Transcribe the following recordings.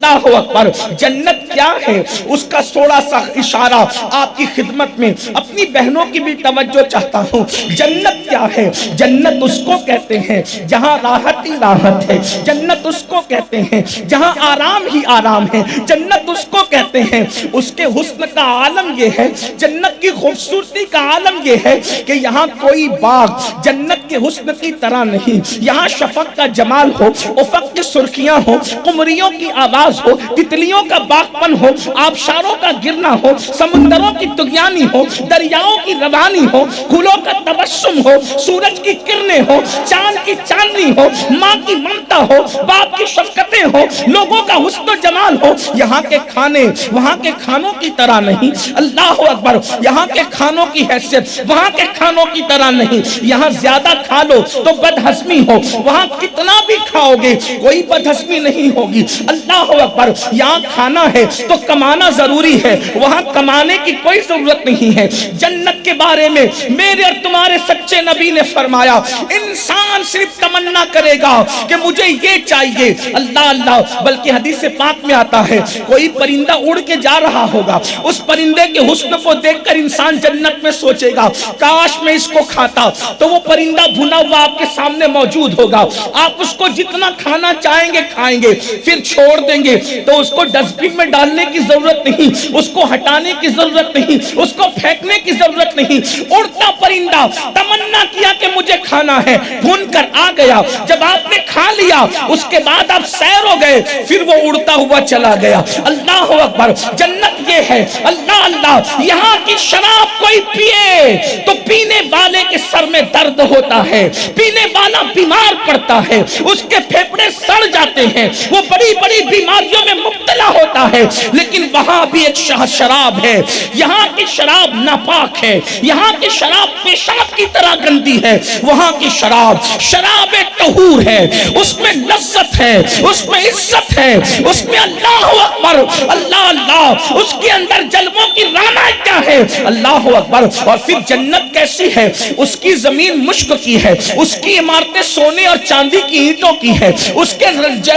اللہ اکبر. جنت کیا ہے اس کا تھوڑا سا اشارہ آپ کی خدمت میں اپنی بہنوں کی بھی توجہ چاہتا ہوں. جنت کیا ہے؟ جنت اس کو کہتے ہیں جہاں راحت ہی راحت ہے. جنت اس کو کہتے ہیں جہاں آرام ہی آرام ہے. جنت اس کو کہتے ہیں اس کے حسن کا عالم یہ ہے, جنت کی خوبصورتی کا عالم یہ ہے کہ یہاں کوئی باغ جنت کے حسن کی طرح نہیں. یہاں شفق کا جمال ہو, افق کی سرخیاں ہو, قمریوں کی آواز ہو, تتلیوں کا باغپن ہو, آبشاروں کا گرنا ہو, سمندروں کی طغیانی ہو, دریاؤں کی روانی ہو, پھولوں کا تبسم ہو, سورج کی کرنیں ہو, چاند کی چاندنی ہو, ماں کی ممتا ہو, باپ کی شفقتیں ہو, لوگوں کا حسن و جمال ہو. یہاں کے کھانے وہاں کے کھانوں کی طرح نہیں. اللہ اکبر. یہاں کے کھانوں کی حیثیت وہاں کے کھانوں کی طرح نہیں. یہاں زیادہ کھا لو تو بدہضمی ہو, وہاں کتنا بھی کھاؤ گے کوئی بدہضمی نہیں ہوگی. اللہ اکبر. یہاں کھانا ہے تو کمانا ضروری ہے, وہاں کمانے کی کوئی ضرورت نہیں ہے. جنت کے بارے میں میرے اور تمہارے سچے نبی نے فرمایا انسان صرف تمنا کرے گا کہ مجھے یہ چاہیے. اللہ اللہ. بلکہ حدیث پاک میں آتا ہے کوئی پرندہ اڑ کے جا رہا ہوگا, اس پرندے کے حسن کو دیکھ کر انسان جنت میں سوچے گا کاش میں اس کو کھاتا. تو وہ پرندہ بھنا ہوا آپ کے سامنے موجود ہوگا, آپ اس کو جتنا کھانا چاہیں گے کھائیں گے, پھر چھوڑ دیں گے تو اس کو ڈسٹ بن میں ڈالنے کی ضرورت نہیں, اس کو ہٹانے کی ضرورت نہیں, اس کو پھینکنے کی ضرورت نہیں. اڑتا پرندہ تمنا کیا کہ مجھے کھانا ہے, بھون کر آ گیا. جب آپ نے کھا لیا اس کے بعد آپ سیر ہو گئے, پھر وہ اڑتا ہوا چلا گیا. اللہ اکبر. جنت یہ ہے. اللہ اللہ. یہاں کی شراب کوئی پیے تو پینے والے کے سر میں درد ہوتا ہے, پینے والا بیمار پڑتا ہے, اس کے پھیپڑے سڑ جاتے ہیں, وہ بڑی بڑی بیماریوں میں مبتلا ہوتا ہے. لیکن وہاں بھی ایک شراب ہے. یہاں کی شراب ناپاک ہے, یہاں کی شراب پیشاب کی طرح گندی ہے. وہاں کی شراب طہور ہے, اس میں لذت ہے, اس میں عزت ہے, اس میں اللہ اکبر. اللہ اللہ. اس کے اندر جلووں کی رانا کیا ہے. اللہ اکبر. اور پھر جنت کیسی ہے, اس کی زمین مشک کی ہے, اس کی عمارتیں سونے اور چاندی کی اینٹوں کی ہے, اس کے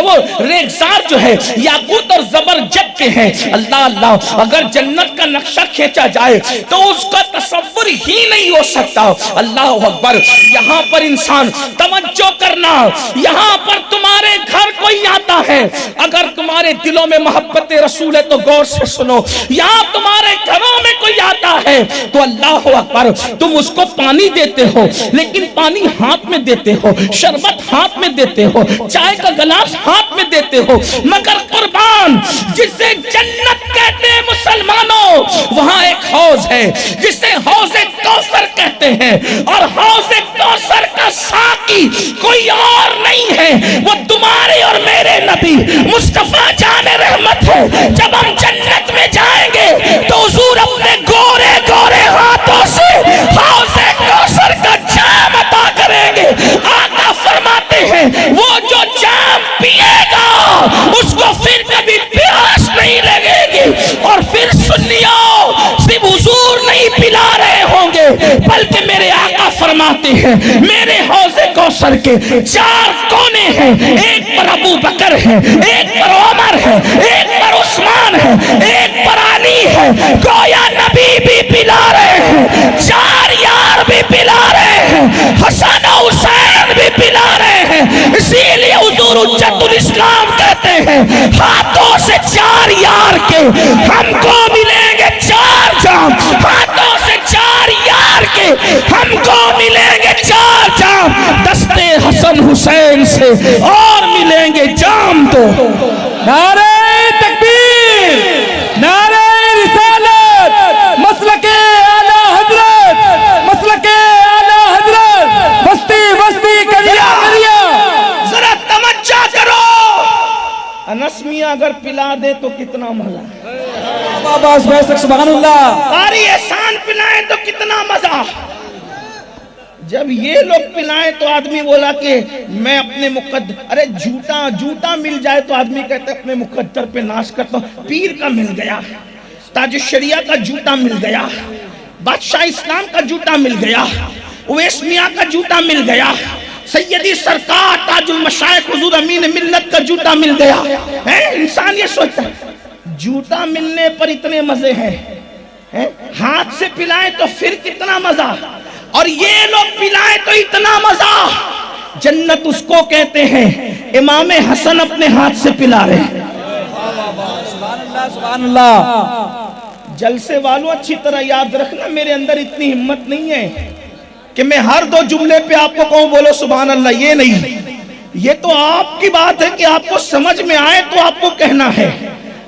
وہ ریگزار جو ہے یاقوت اور زبرجد کے ہیں. اللہ اللہ. اگر جنت کا نقشہ کھینچا جائے تو اس کا تصور ہی نہیں ہو سکتا. اللہ اکبر. یہاں پر انسان توجہ کرنا, یہاں پر تمہارے گھر کوئی آتا ہے, اگر تمہارے دلوں میں محبت رسول ہے تو غور سے سنو. یہاں تمہارے گھروں میں کوئی آتا ہے تو اللہ اکبر تم اس کو پانی دیتے ہو, لیکن پانی ہاتھ میں دیتے ہو, شربت ہاتھ میں دیتے ہو, چائے کا گلاس ہاتھ میں دیتے ہو, مگر قربان جسے جنت کہتے ہیں مسلمانوں, وہاں ایک حوض ہے جسے حوض کوثر کہتے ہیں, اور حوض کوثر کا ساقی کوئی اور نہیں ہے, وہ تمہارے اور میرے نبی مصطفیٰ جان رحمت ہے. جب ہم جنت میں جائیں گے تو حضور اپنے گورے گورے ہاتھوں سے حوض کوثر کا جام عطا کریں گے. آقا فرماتے ہیں وہ جو جام پیے گا اس کو پھر کبھی پیاس نہیں لگے گی. اور پھر سنیو, صرف حضور نہیں پلا رہے ہوں گے بلکہ میرے آقا فرماتے ہیں میرے حوض کوثر کے 4 کونے ہیں, ایک پر ابو بکر ہے, ایک پر عمر ہے, ایک پر عثمان ہے, ایک پر علی ہے. گویا نبی بھی پلا رہے ہیں, 4 یار بھی پلا رہے ہیں, حسن و حسین بھی پلا رہے ہیں. اسی لیے حضور حجت الاسلام کہتے ہیں ہاتھوں سے 4 یار کے ہم کو ملیں گے 4 جام, ہاتھوں سے 4 یار کے ہم کو ملیں گے 4 جام, دستے حسن حسین سے اور ملیں گے جام. تو نعرہ تکبیر, نعرہ رسالت, مسلک اعلی حضرت, مسلک اعلی حضرت, بستی بستی کریا کریا. ذرا توجہ کرو, انس میاں اگر پلا دے تو کتنا مزہ, بابا سبحان اللہ, قاری احسان پلائیں تو کتنا مزہ. جب یہ لوگ پلائیں تو آدمی بولا کہ میں اپنے مقدر, ارے جھوٹا مل جائے تو آدمی کہتا ہے اپنے مقدر پہ ناز کرتا ہوں. پیر کا مل گیا, تاج الشریعہ کا جوتا مل گیا, بادشاہ اسلام کا جوتا مل گیا, اویس میاں کا جوتا مل گیا, سیدی سرکار تاج المشائخ حضور امین ملت کا جوتا مل گیا ہے۔ انسان یہ سوچتا ہے جوتا ملنے پر اتنے مزے ہیں، ہاتھ سے پلائیں تو پھر کتنا مزہ، اور یہ لوگ پلائیں تو اتنا مزہ۔ جنت اس کو کہتے ہیں امام حسن اپنے ہاتھ سے پلا رہے ہیں۔ سبحان اللہ۔ جلسے والوں اچھی طرح یاد رکھنا، میرے اندر اتنی ہمت نہیں ہے کہ میں ہر 2 جملے پہ آپ کو کہوں بولو سبحان اللہ، یہ نہیں، یہ تو آپ کی بات ہے کہ آپ کو سمجھ میں آئے تو آپ کو کہنا ہے،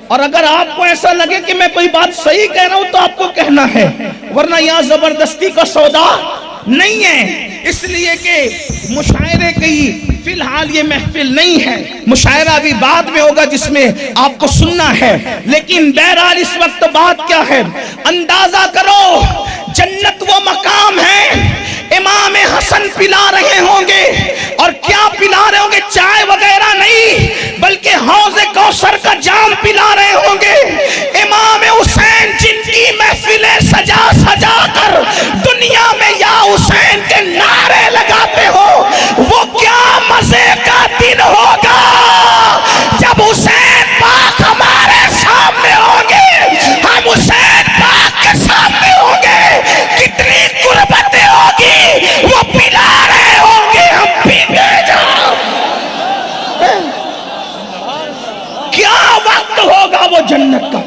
اور اگر آپ کو ایسا لگے کہ میں کوئی بات صحیح کہہ رہا ہوں تو آپ کو کہنا ہے، ورنہ یہاں زبردستی کا سودا نہیں ہے۔ اس لیے کہ مشاعرے کی فی الحال یہ محفل نہیں ہے، مشاعرہ بھی بعد میں ہوگا جس میں آپ کو سننا ہے، لیکن بہرحال اس وقت بات کیا ہے، اندازہ کرو جنت وہ مقام ہے، امام حسن پلا رہے ہوں گے، اور کیا پلا رہے ہوں گے؟ چائے وغیرہ نہیں، بلکہ حوض کوثر کا جام پلا رہے ہوں گے۔ امام حسین جن کی محفلیں سجا سجا کر دنیا میں یا حسین کے نعرے لگاتے ہو، وہ کیا مزے کا دن ہوگا جب حسین پاک ہمارے سامنے ہوں گے، ہم حسین پاک کے سامنے ہوں گے، کتنی قربتیں ہوگی، وہ پلا رہے ہوں گے، ہم پینے جاؤ۔ کیا وقت ہوگا وہ جنت کا،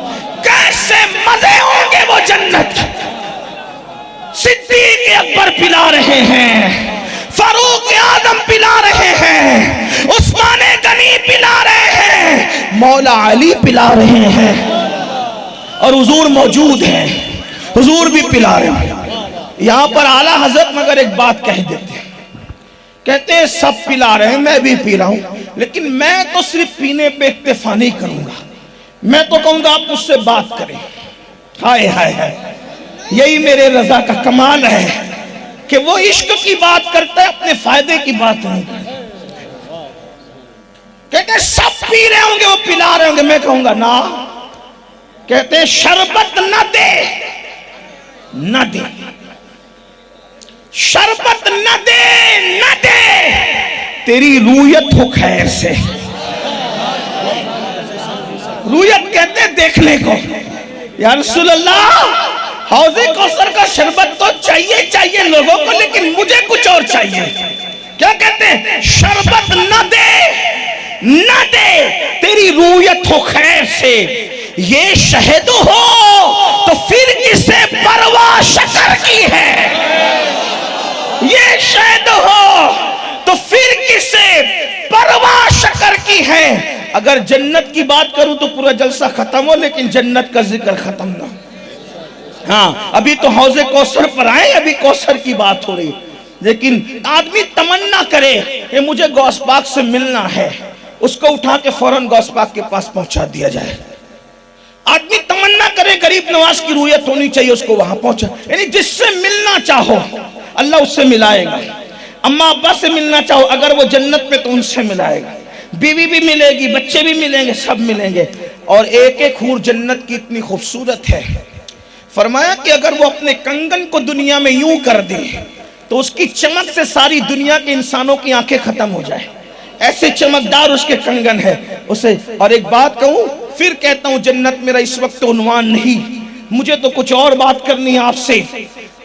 کیسے مزے ہوں گے وہ جنت۔ صدیق اکبر پلا رہے ہیں، فاروق اعظم پلا رہے ہیں، عثمان غنی پلا رہے ہیں، مولا علی پلا رہے ہیں، اور حضور موجود ہیں، حضور بھی پلا رہے ہیں۔ یہاں پر اعلیٰ حضرت مگر ایک بات کہہ دیتے ہیں، کہتے ہیں سب پلا رہے ہیں، میں بھی پی رہا ہوں، لیکن میں تو صرف پینے پہ اکتفا نہیں کروں گا، میں تو کہوں گا آپ مجھ سے بات کریں۔ ہائے ہائے ہائے، یہی میرے رضا کا کمال ہے کہ وہ عشق کی بات کرتا ہے، اپنے فائدے کی بات نہیں کرتا۔ کہتے ہیں سب پی رہے ہوں گے، وہ پلا رہے ہوں گے، میں کہوں گا نا۔ کہتے ہیں شربت نہ دے نہ دے، شربت نہ دے نہ دے، تیری رویت ہو خیر سے۔ رویت کہتے ہیں دیکھنے کو۔ یا رسول اللہ، حوض کوثر کا شربت تو چاہیے لوگوں کو، لیکن مجھے کچھ اور چاہیے۔ کیا کہتے ہیں؟ شربت نہ دے نہ دے، تیری رویت ہو خیر سے۔ یہ شہد ہو تو پھر کسے پرواہ شکر کی ہے، یہ شہد ہو تو پھر کسے پرواہ شکر کی ہے۔ اگر جنت کی بات کروں تو پورا جلسہ ختم ہو، لیکن جنت کا ذکر ختم نہ ہو۔ ہاں، ابھی تو حوض کوثر پر آئے، ابھی کوثر کی بات ہو رہی، لیکن آدمی تمنا کرے کہ مجھے غوث پاک سے ملنا ہے، اس کو اٹھا کے فوراً غوث پاک کے پاس پہنچا دیا جائے۔ آدمی تمنا کرے غریب نواز کی رویت ہونی چاہیے، اس کو وہاں پہنچا، یعنی جس سے ملنا چاہو اللہ اس سے ملائے گا۔ اماں ابا سے ملنا چاہو اگر وہ جنت میں تو ان سے ملائے گا، بیوی بھی ملے گی، بچے بھی ملیں گے، سب ملیں گے۔ اور ایک ایک حور جنت کی اتنی خوبصورت ہے، فرمایا کہ اگر وہ اپنے کنگن کو دنیا میں یوں کر دے تو اس کی چمک سے ساری دنیا کے انسانوں کی آنکھیں ختم ہو جائے، ایسے چمکدار اس کے کنگن ہے اسے۔ اور ایک بات کہوں، پھر کہتا ہوں، جنت میرا اس وقت عنوان نہیں، مجھے تو کچھ اور بات کرنی ہے آپ سے۔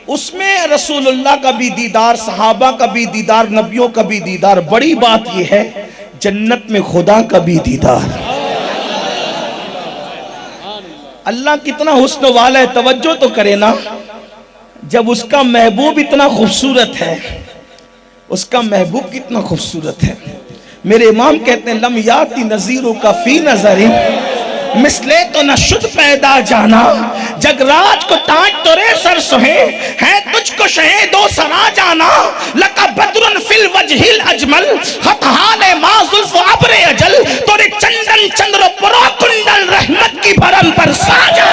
اس میں رسول اللہ کا بھی دیدار، صحابہ کا بھی دیدار، نبیوں کا بھی دیدار، بڑی بات یہ ہے جنت میں خدا کا بھی دیدار۔ اللہ کتنا حسن والا ہے، توجہ تو کرے نا۔ جب اس کا محبوب اتنا خوبصورت ہے، اس کا محبوب کتنا خوبصورت ہے۔ میرے امام کہتے ہیں لم یاتی نظیروں کا فی نظر مثلے تو نہ شد پیدا جانا، جگ راج کو تاج تورے سر سوہے ہے تجھ کو شہے دو سرا جانا، لکا بدرن فی الوجہ الاجمل خط حال ما ظلف عبر اجل، تورے چندن چندر پرو کنڈل رحمت کی بھرم پر ساجا۔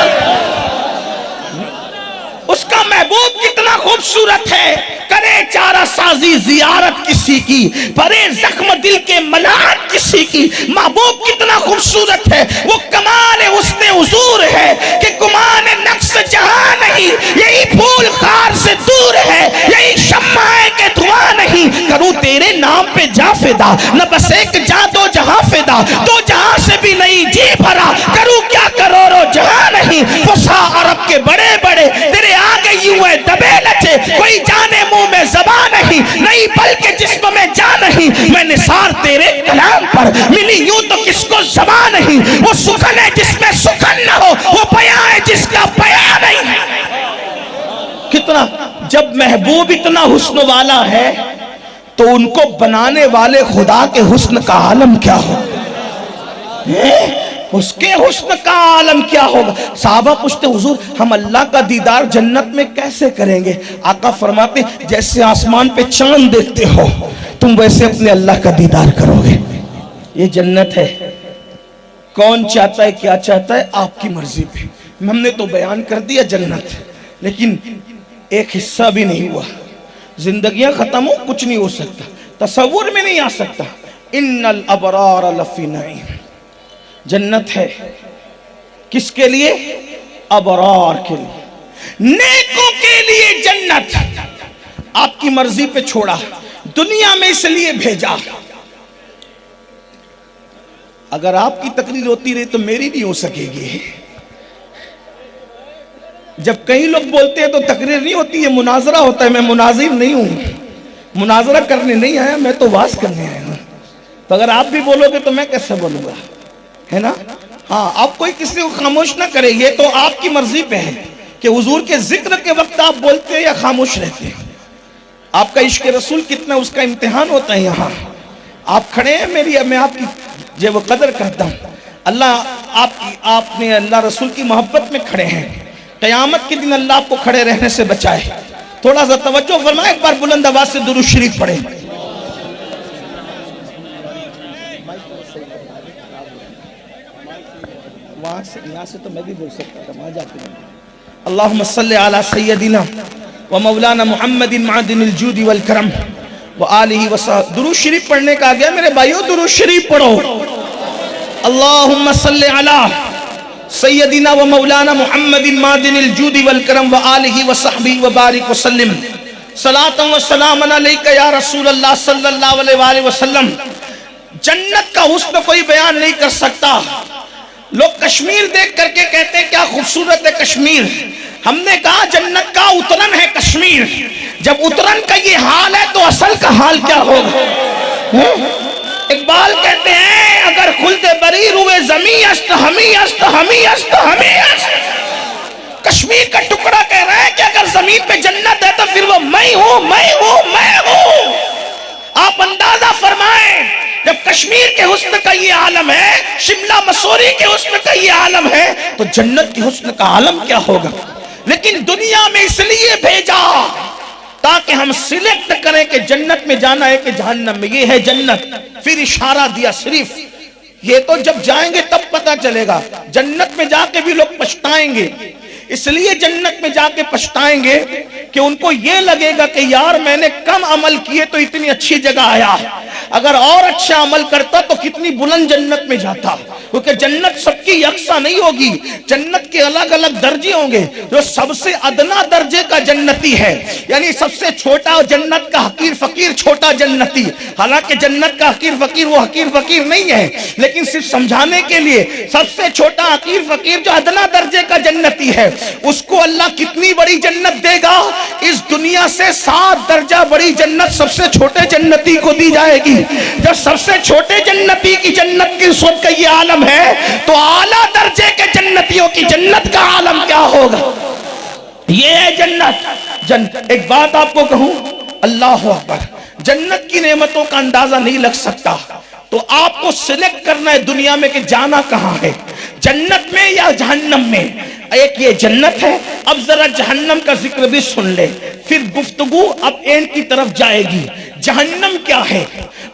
اس کا محبوب کتنا خوبصورت ہے، کرے چارہ سازی زیارت کسی کی، بھرے زخم دل کے ملامت کسی کی۔ محبوب کتنا خوبصورت ہے، وہ کمال حسن حضور ہے کہ گمان نقص جہاں نہیں، یہی پھول خار سے دور ہے، یہی شمع ہے کہ دھواں نہیں، کروں تیرے نام پہ جا فدا، نہ بس ایک جا دو جہاں فدا، دو جہاں سے بھی نہیں جی بھرا، کروں کیا کروڑوں جہاں نہیں، فصحا عرب کے بڑے بڑے تیرے آگے یوں ہے دبے لچے، کوئی جانے منہ میں زبان نہیں بلکہ جسم میں جان نہیں، میں نثار تیرے کلام پر ملی یوں تو کس کو زبان نہیں، وہ سخن ہے جس میں سخن نہ ہو، وہ بیان ہے جس کا بیان نہیں۔ کتنا جب محبوب اتنا حسن والا ہے تو ان کو بنانے والے خدا کے حسن کا عالم کیا ہو، اس کے حسن کا عالم کیا ہوگا۔ صحابہ پوچھتے حضور ہم اللہ کا دیدار جنت میں کیسے کریں گے؟ آقا فرماتے جیسے آسمان پہ چاند دیکھتے ہو تم ویسے اپنے اللہ کا دیدار کرو گے۔ یہ جنت ہے، کون چاہتا ہے کیا چاہتا ہے آپ کی مرضی پہ۔ ہم نے تو بیان کر دیا جنت، لیکن ایک حصہ بھی نہیں ہوا، زندگیاں ختم ہو کچھ نہیں ہو سکتا، تصور میں نہیں آ سکتا۔ ان الابرار لفی نعیم، جنت ہے کس کے لیے؟ ابرار کے لیے، نیکوں کے لیے جنت۔ آپ کی مرضی پہ چھوڑا، دنیا میں اس لیے بھیجا۔ اگر آپ کی تقریر ہوتی رہی تو میری نہیں ہو سکے گی۔ جب کئی لوگ بولتے ہیں تو تقریر نہیں ہوتی، یہ مناظرہ ہوتا ہے۔ میں مناظر نہیں ہوں، مناظرہ کرنے نہیں آیا، میں تو واز کرنے آیا ہوں۔ تو اگر آپ بھی بولو گے تو میں کیسے بولوں گا، ہے نا؟ ہاں، آپ کوئی کسی کو خاموش نہ کرے، یہ تو آپ کی مرضی پہ ہے کہ حضور کے ذکر کے وقت آپ بولتے ہیں یا خاموش رہتے ہیں۔ آپ کا عشق رسول کتنا، اس کا امتحان ہوتا ہے۔ یہاں آپ کھڑے ہیں، میں آپ کی جو وہ قدر کرتا ہوں۔ اللہ آپ نے اللہ رسول کی محبت میں کھڑے ہیں، قیامت کے دن اللہ آپ کو کھڑے رہنے سے بچائے۔ تھوڑا سا توجہ فرمائیں، ایک بار بلند آواز سے درود شریف پڑھیں۔ یہاں سے تو میں بھی بول سکتا تھا، وہاں جاتے ہیں۔ اللہم صلی علی سیدنا و مولانا محمد معدن الجود والکرم و آلہ وصحبہ۔ درود شریف پڑھنے کا آگیا میرے بھائیو، درود شریف پڑھو۔ اللہم صلی علی سیدنا و مولانا محمد معدن الجود والکرم و آلہ وصحبہ وبارک وسلم۔ صلاۃ و سلام علیکہ یا رسول اللہ صلی اللہ علیہ وآلہ وسلم۔ جنت کا حسن کوئی بیان نہیں کر سکتا۔ لوگ کشمیر دیکھ کر کے کہتے ہیں کیا خوبصورت ہے کشمیر۔ ہم نے کہا جنت کا اترن ہے کشمیر۔ جب اترن کا یہ حال ہے تو اصل کا حال کیا ہوگا؟ اقبال کہتے ہیں اگر خلد بری روئے زمین است ہمی است ہمی است ہمی است۔ کشمیر کا ٹکڑا کہہ رہا ہے کہ اگر زمین پہ جنت ہے تو پھر وہ میں ہوں میں ہوں میں ہوں۔ آپ اندازہ فرمائیں جب کشمیر کے حسن کا یہ عالم ہے، شملہ مسوری کے حسن کا یہ عالم ہے، تو جنت کے حسن کا عالم کیا ہوگا؟ لیکن دنیا میں اس لیے بھیجا تاکہ ہم سلیکٹ کریں کہ جنت میں جانا ہے کہ جہنم میں۔ یہ ہے جنت۔ پھر اشارہ دیا صرف، یہ تو جب جائیں گے تب پتہ چلے گا۔ جنت میں جا کے بھی لوگ پچھتائیں گے، اس لیے جنت میں جا کے پچھتائیں گے کہ ان کو یہ لگے گا کہ یار میں نے کم عمل کیے تو اتنی اچھی جگہ آیا، اگر اور اچھا عمل کرتا تو کتنی بلند جنت میں جاتا۔ کیونکہ جنت سب کی یکساں نہیں ہوگی، جنت کے الگ الگ درجے ہوں گے۔ جو سب سے ادنا درجے کا جنتی ہے، یعنی سب سے چھوٹا جنت کا حقیر فقیر چھوٹا جنتی، حالانکہ جنت کا حقیر فقیر وہ حقیر فقیر نہیں ہے، لیکن صرف سمجھانے کے لیے سب سے چھوٹا حقیر فقیر جو ادنا درجے کا جنتی ہے، اس کو اللہ کتنی بڑی جنت دے گا؟ اس دنیا سے 7 درجہ بڑی جنت سب سے چھوٹے جنتی کو دی جائے گی۔ جب سب سے چھوٹے جنتی کی جنت کی صورت کا یہ عالم ہے تو اعلیٰ درجے کے جنتیوں کی جنت کا عالم کیا ہوگا؟ یہ ہے جنت۔ ایک بات آپ کو کہوں، اللہ اکبر، جنت کی نعمتوں کا اندازہ نہیں لگ سکتا، تو آپ کو سلیکٹ کرنا ہے دنیا میں کہ جانا کہاں ہے، جنت میں یا جہنم میں۔ ایک یہ جنت ہے، اب ذرا جہنم کا ذکر بھی سن لے، پھر گفتگو اب اینڈ کی طرف جائے گی۔ جہنم کیا ہے؟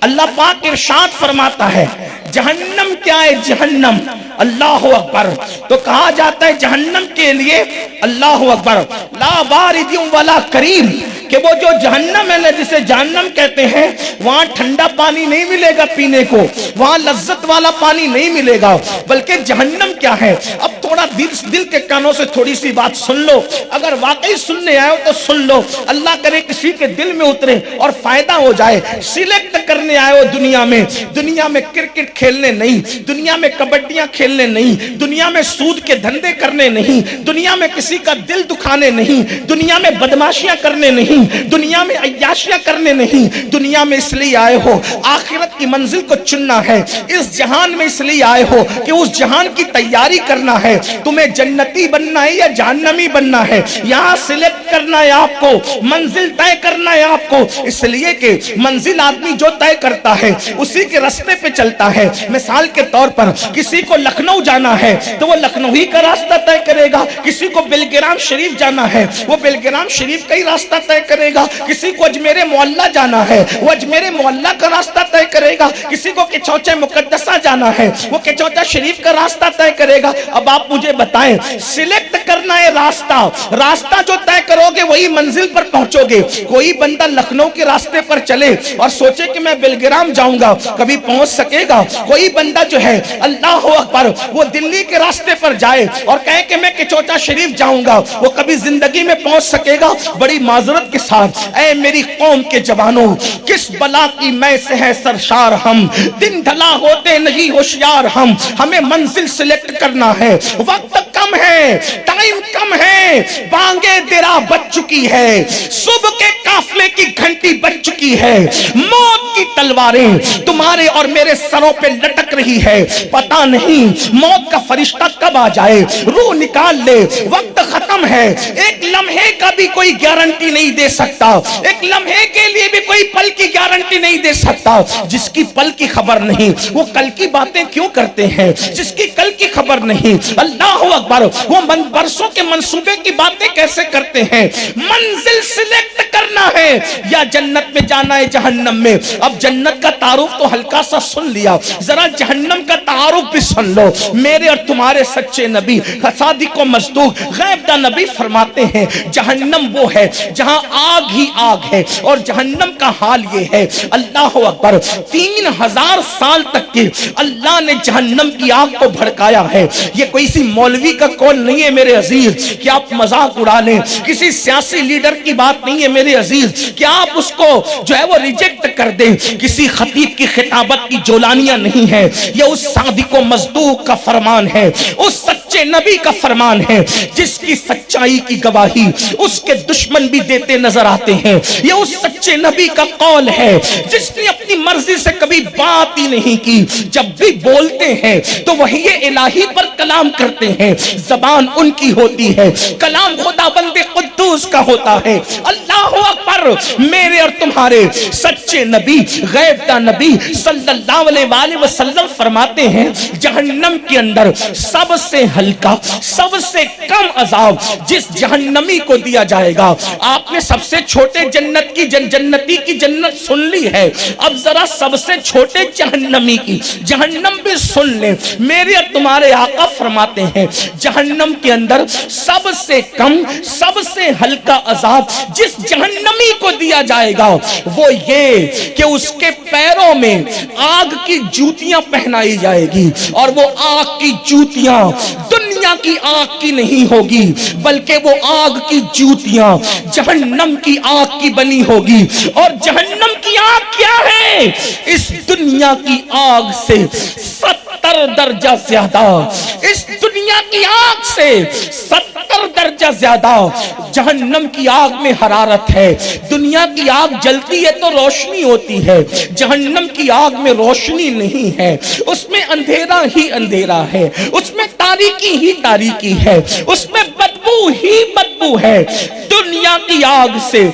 اللہ پاک ارشاد فرماتا ہے جہنم کیا ہے؟ جہنم، اللہ اکبر، تو کہا جاتا ہے جہنم کے لیے، اللہ اکبر، لا بارد ولا کریم، کہ وہ جو جہنم ہے جسے جہنم کہتے ہیں، وہاں ٹھنڈا پانی نہیں ملے گا پینے کو، وہاں لذت والا پانی نہیں ملے گا، بلکہ جہنم کیا ہے؟ اب تھوڑا ذرا دل کے کانوں سے تھوڑی سی بات سن لو. اگر واقعی سننے آئے ہو تو سن لو. اللہ کرے کسی کے دل میں اترے اور فائدہ ہو جائے. سلیکٹ کرنے آئے ہو دنیا میں کرکٹ کھیلنے نہیں, دنیا میں کبڈیاں کھیلنے نہیں, دنیا میں سود کے دھندے کرنے نہیں, دنیا میں کسی کا دل دکھانے نہیں, دنیا میں بدماشیاں کرنے نہیں, دنیا میں عیاشیاں کرنے نہیں. دنیا میں اس لیے آئے ہو آخرت کی منزل کو چننا ہے. اس جہان میں اس لیے آئے ہو کہ اس جہان کی تیاری کرنا ہے. تمہیں جنتی بننا ہے یا جہنمی بننا ہے, یہاں سلیکٹ کرنا ہے آپ کو, منزل طے کرنا ہے آپ کو. اس لیے کہ منزل آدمی جو طے کرتا ہے اسی کے راستے پہ چلتا ہے. مثال کے طور پر کسی کو لکھنؤ جانا ہے تو وہ لکھنؤ ہی کا راستہ طے کرے گا. کسی کو بلگرام شریف جانا ہے وہ بلگرام شریف کا ہی راستہ طے کرے گا. کسی کو اجمیر معلیٰ جانا ہے وہ اجمیر معلیٰ کا راستہ طے کرے گا. کسی کو کچوچے مقدسہ جانا ہے وہ کچوچا شریف کا راستہ طے کرے گا. اب آپ مجھے بتائیں, سلیکٹ کرنا ہے راستہ جو طے کرو گے وہی منزل پر پہنچو گے. کوئی بندہ لکھنؤ کے راستے پر چلے اور سوچے کہ میں بلگرام جاؤں گا, کبھی پہنچ سکے گا؟ کوئی بندہ جو ہے اللہ اکبر وہ دلی کے راستے پر جائے اور کہے کہ میں کچوچا شریف جاؤں گا, وہ کبھی زندگی میں پہنچ سکے گا؟ بڑی معذرت کے ساتھ اے میری قوم کے جوانوں, کس بلا کی میں سے ہے سرشار ہم, دن ڈھلا ہوتے نہیں ہوشیار ہم. ہمیں منزل سلیکٹ کرنا ہے. وقت کم ہے, ٹائم کم ہے, بانگے درا بچ چکی ہے, صبح کے قافلے کی گھنٹی بج چکی ہے, موت کی تلواریں تمہارے اور میرے سروں پہ لٹک رہی ہے. پتہ نہیں موت کا فرشتہ کب آ جائے, روح نکال لے. وقت ختم ہے. ایک لمحے کا بھی کوئی گارنٹی نہیں دے سکتا, ایک لمحے کے لیے بھی کوئی پل کی گارنٹی نہیں دے سکتا. جس کی پل کی خبر نہیں وہ کل کی باتیں کیوں کرتے ہیں؟ جس کی کل کی خبر نہیں, اللہ اکبر, وہ برسوں کے منصوبے کی باتیں کیسے کرتے ہیں؟ منزل سلیکٹ کرنا ہے, یا جنت میں جانا ہے جہنم میں. اب جنت کا تعارف تو ہلکا سا سن لیا, ذرا جہنم کا تعارف بھی سن لو. میرے اور تمہارے سچے نبی صادق و مصدوق غیب دا نبی فرماتے ہیں جہنم وہ ہے جہاں آگ ہی آگ ہے, اور جہنم کا حال یہ ہے, اللہ اکبر, 3000 سال تک کے اللہ نے جہنم کی آگ کو بھڑکایا ہے. یہ کوئی سی مولوی کا قول نہیں ہے میرے عزیز کہ آپ مذاق اڑا لیں, کسی سیاسی لیڈر کی بات نہیں ہے میرے عزیز کہ آپ اس کو جو ہے وہ ریجیکٹ کر دیں. کسی خطیب کی خطابت کی جولانیاں نہیں ہے, یہ اس صادق و مصدوق کا فرمان ہے, اس سچے نبی کا فرمان ہے جس کی سچائی کی گواہی اس کے دشمن بھی دیتے نظر آتے ہیں. یہ اس سچے نبی کا قول ہے جس نے اپنی مرضی سے کبھی بات ہی نہیں کی, جب بھی بولتے ہیں تو وحی الہی پر کلام کرتے ہیں. زبان ان کی ہوتی ہے, کلام خدا بند قدوس کا ہوتا ہے. اللہ اکبر, میرے اور تمہارے سچے نبی غیب دا نبی صلی اللہ علیہ وآلہ وسلم فرماتے ہیں جہنم کے اندر سب سے ہلکا, سب سے کم عذاب جس جہنمی کو دیا جائے گا. آپ نے سب سے چھوٹے جنت کی جنتی کی جنت سن لی ہے, اب ذرا سب سے چھوٹے جہنمی کی جہنم بھی سن لیں. میرے اور تمہارے آقا فرماتے ہیں جہنم کے اندر سب سے کم, سب سے ہلکا عذاب جس جہنمی کو دیا جائے گا وہ یہ کہ اس کے پیروں میں آگ کی جوتیاں پہنائی جائے گی, اور وہ آگ کی جوتیاں دنیا کی آگ کی نہیں ہوگی بلکہ وہ آگ کی جوتیاں جہنم کی آگ کی بنی ہوگی. اور جہنم کی آگ کیا ہے؟ اس دنیا کی آگ سے 70 درجہ زیادہ, اس دنیا کی آگ سے 70 درجہ زیادہ جہنم کی آگ میں حرارت ہے. دنیا کی آگ جلتی ہے تو روشنی ہوتی ہے, جہنم کی آگ میں روشنی نہیں ہے, اس میں اندھیرا ہی اندھیرا ہے, اس میں تاریکی ہی تاریکی ہے, اس میں بدبو ہی بدبو ہے. دنیا کی آگ سے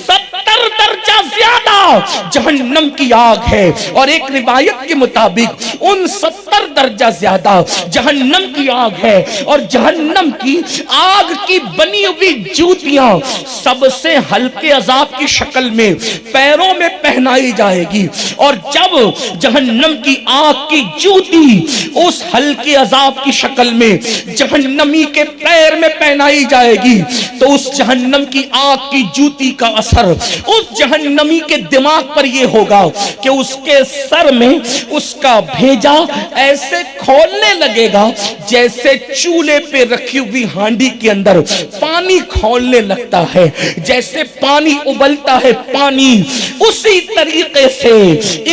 70 درجہ زیادہ جہنم کی آگ ہے, اور ایک روایت کے مطابق ان 70 درجہ زیادہ جہنم کی آگ ہے, اور جہنم کی آگ کی بنی ہوئی جوتیاں سب سے ہلکے عذاب کی شکل میں پیروں میں پہنائی جائے گی. اور جب جہنم کی آگ کی جوتی اس ہلکے عذاب کی شکل میں جہنمی کے پیر میں پہنائی جائے گی تو اس جہنم کی آگ کی جوتی کا اثر اس جہنم جہنمی کے دماغ پر یہ ہوگا کہ اس کے سر میں اس کا بھیجا ایسے کھولنے لگے گا جیسے چولہے پہ رکھی ہوئی ہانڈی کے اندر پانی کھولنے لگتا ہے، جیسے پانی ابلتا ہے پانی، اسی طریقے سے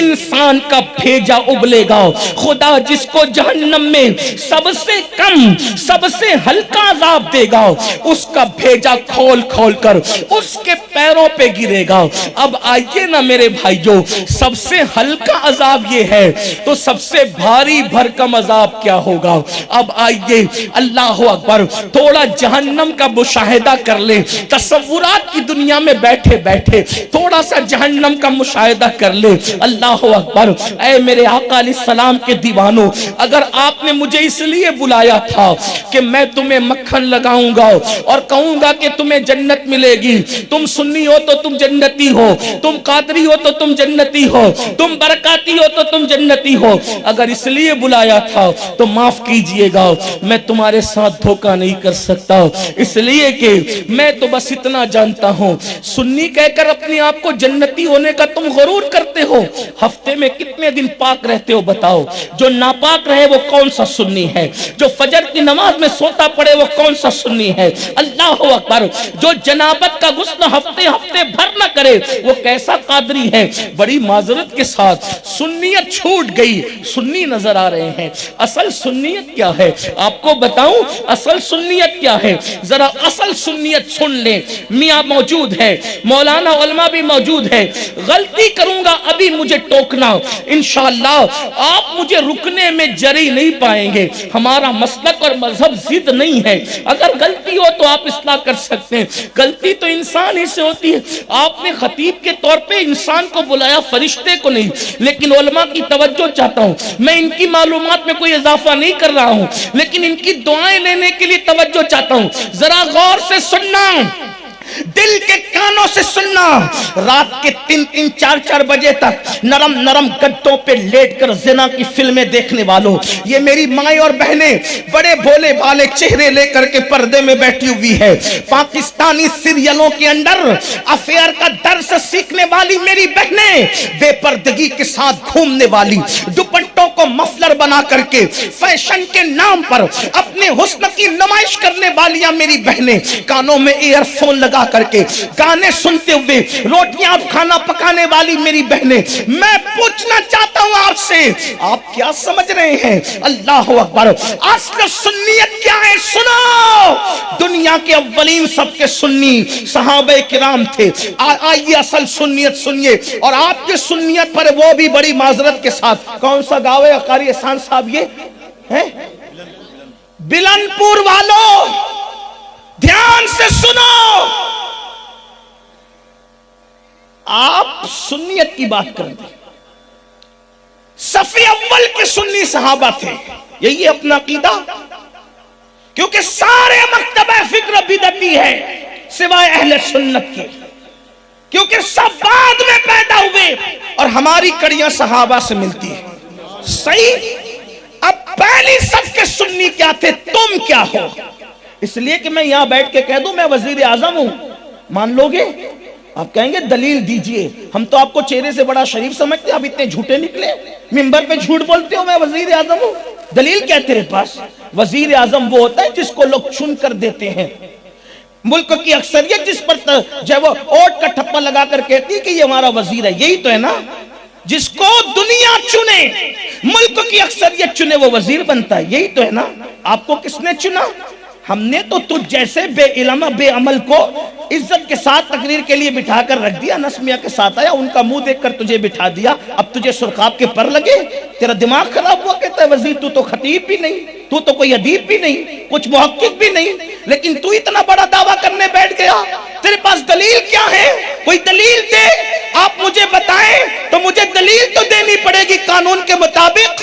انسان کا بھیجا ابلے گا۔ خدا جس کو جہنم میں سب سے کم سب سے ہلکا عذاب دے گا، اس کا بھیجا کھول کھول کر اس کے پیروں پہ گرے گا۔ اب آئیے نا میرے بھائیو، سب سے ہلکا عذاب یہ ہے تو سب سے بھاری بھرکم عذاب کیا ہوگا؟ اب آئیے اللہ اکبر تھوڑا جہنم کا مشاہدہ کر لیں، تصورات کی دنیا میں بیٹھے بیٹھے تھوڑا سا جہنم کا مشاہدہ کر لیں۔ اللہ اکبر، اے میرے آقا علیہ السلام کے دیوانوں، اگر آپ نے مجھے اس لیے بلایا تھا کہ میں تمہیں مکھن لگاؤں گا اور کہوں گا کہ تمہیں جنت ملے گی، تم سنی ہو تو تم جنتی ہو، تم قادری ہو تو تم جنتی ہو، تم برکاتی ہو تو تم جنتی ہو، اگر اس لیے بلایا تھا تو معاف کیجئے گا، میں تمہارے ساتھ دھوکہ نہیں کر سکتا، اس لیے کہ میں تو بس اتنا جانتا ہوں۔ سنی کہہ کر اپنے آپ کو جنتی ہونے کا تم غرور کرتے ہو، ہفتے میں کتنے دن پاک رہتے ہو بتاؤ؟ جو ناپاک رہے وہ کون سا سنی ہے؟ جو فجر کی نماز میں سوتا پڑے وہ کون سا سنی ہے؟ اللہ اکبر، جو جنابت کا غسل ہفتے ہفتے بھر نہ کرے وہ کیسا قادری ہے؟ بڑی معذرت کے ساتھ سنیت چھوٹ گئی، سنی نظر آ رہے ہیں۔ اصل سنیت کیا ہے آپ کو بتاؤں؟ اصل سنیت کیا ہے؟ ذرا اصل سنیت سن لیں۔ میاں موجود ہے، مولانا علماء بھی موجود ہے، غلطی کروں گا ابھی مجھے ٹوکنا، انشاءاللہ آپ مجھے رکنے میں جری نہیں پائیں گے، ہمارا مسلک اور مذہب ضد نہیں ہے، اگر غلطی ہو تو آپ اصلاح کر سکتے ہیں، غلطی تو انسان ہی سے ہوتی ہے۔ آپ نے خطیب کے طور پہ انسان کو بلایا، فرشتے کو نہیں، لیکن علماء کی توجہ چاہتا ہوں، میں ان کی معلومات میں کوئی اضافہ نہیں کر رہا ہوں، لیکن ان کی دعائیں لینے کے لیے توجہ چاہتا ہوں، ذرا غور سے سننا، دل کے کانوں سے سننا۔ رات کے 3-3 4-4 بجے تک نرم نرم گدوں پہ لیٹ کر زنا کی فلمیں دیکھنے والوں، یہ میری مائیں اور بہنیں بڑے بھولے بھالے چہرے لے کر کے پردے میں بیٹھی ہوئی ہے، پاکستانی سیریلوں کے اندر افیئر کا درس سیکھنے والی میری بہنیں، بے پردگی کے ساتھ گھومنے والی، دوپٹوں کو مفلر بنا کر کے فیشن کے نام پر اپنے حسن کی نمائش کرنے والیاں میری بہنیں، کانوں میں ایئر فون لگا کر کے گانے سنتے ہوئے روٹیاں کھانا پکانے والی میری بہنیں، میں پوچھنا چاہتا ہوں آپ سے، آپ کیا سمجھ رہے ہیں؟ اللہ اکبر، اصل سنیت کیا ہے؟ سنو، دنیا کے اولین سب کے سنی صحابہ کرام تھے، آئیے اصل سنیت سنیے، اور آپ کے سنیت پر وہ بھی بڑی معذرت کے ساتھ، کون سا گاؤں ہے قاری احسان صاحب؟ یہ ہے بلند پور والوں، دھیان سے سنو، آپ سنیت کی بات کریں، صفی اول کے سنی صحابہ تھے، یہی اپنا عقیدہ، کیونکہ سارے مکتبہ فکر بدعتی ہے سوائے اہل سنت کے، کیونکہ سب بعد میں پیدا ہوئے اور ہماری کڑیاں صحابہ سے ملتی ہیں، صحیح؟ اب پہلی صف کے سنی کیا تھے، تم کیا ہو؟ اس لیے کہ میں یہاں بیٹھ کے کہہ دوں میں وزیر اعظم ہوں، مان لو گے؟ آپ کہیں گے دلیل دیجئے، ہم تو آپ کو چہرے سے بڑا شریف سمجھتے ہیں، آپ اتنے جھوٹے نکلے، ممبر پہ جھوٹ بولتے ہو میں وزیر اعظم ہوں، دلیل کیا ہے تیرے پاس؟ وزیر اعظم وہ ہوتا ہے جس کو لوگ چن کر دیتے ہیں، ملک کی اکثریت جس پر جو ہے وہ ووٹ کا ٹھپا لگا کر کہتی ہے کہ یہ ہمارا وزیر ہے، یہی تو ہے نا؟ جس کو دنیا چنے، ملک کی اکثریت چنے، وہ وزیر بنتا ہے، یہی تو ہے نا؟ آپ کو کس نے چنا؟ ہم نے تو تجھ جیسے بے علم بے عمل کو عزت کے ساتھ تقریر کے لیے بٹھا کر رکھ دیا، نسمیہ کے ساتھ آیا، ان کا منہ دیکھ کر تجھے بٹھا دیا، اب تجھے سرخاب کے پر لگے، تیرا دماغ خراب ہوا، کہتا ہے وزیر تو خطیب بھی نہیں، تو کوئی ادیب بھی نہیں، کچھ محقق بھی نہیں، لیکن تو اتنا بڑا دعویٰ کرنے بیٹھ گیا، تیرے پاس دلیل کیا ہے؟ کوئی دلیل دے، آپ مجھے بتائیں، تو مجھے دلیل تو دینی پڑے گی قانون کے مطابق۔